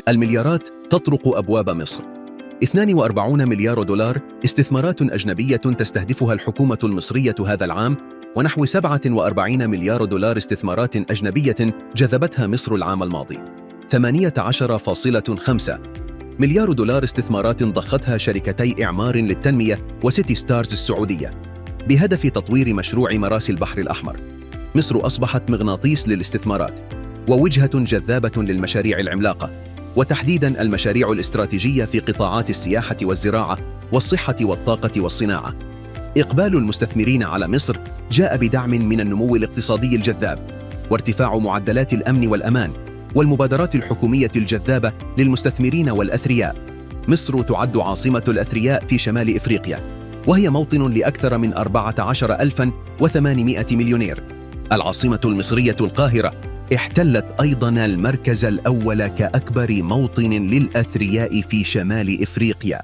المليارات تطرق أبواب مصر. 42 مليار دولار استثمارات أجنبية تستهدفها الحكومة المصرية هذا العام، ونحو 47 مليار دولار استثمارات أجنبية جذبتها مصر العام الماضي. 18.5 مليار دولار استثمارات ضختها شركتي إعمار للتنمية وسيتي ستارز السعودية بهدف تطوير مشروع مراسي البحر الأحمر. مصر أصبحت مغناطيس للاستثمارات ووجهة جذابة للمشاريع العملاقة، وتحديداً المشاريع الاستراتيجية في قطاعات السياحة والزراعة والصحة والطاقة والصناعة. إقبال المستثمرين على مصر جاء بدعم من النمو الاقتصادي الجذاب، وارتفاع معدلات الأمن والأمان، والمبادرات الحكومية الجذابة للمستثمرين والأثرياء. مصر تعد عاصمة الأثرياء في شمال إفريقيا، وهي موطن لأكثر من 14,800 مليونير. العاصمة المصرية القاهرة احتلت أيضاً المركز الأول كأكبر موطن للأثرياء في شمال إفريقيا.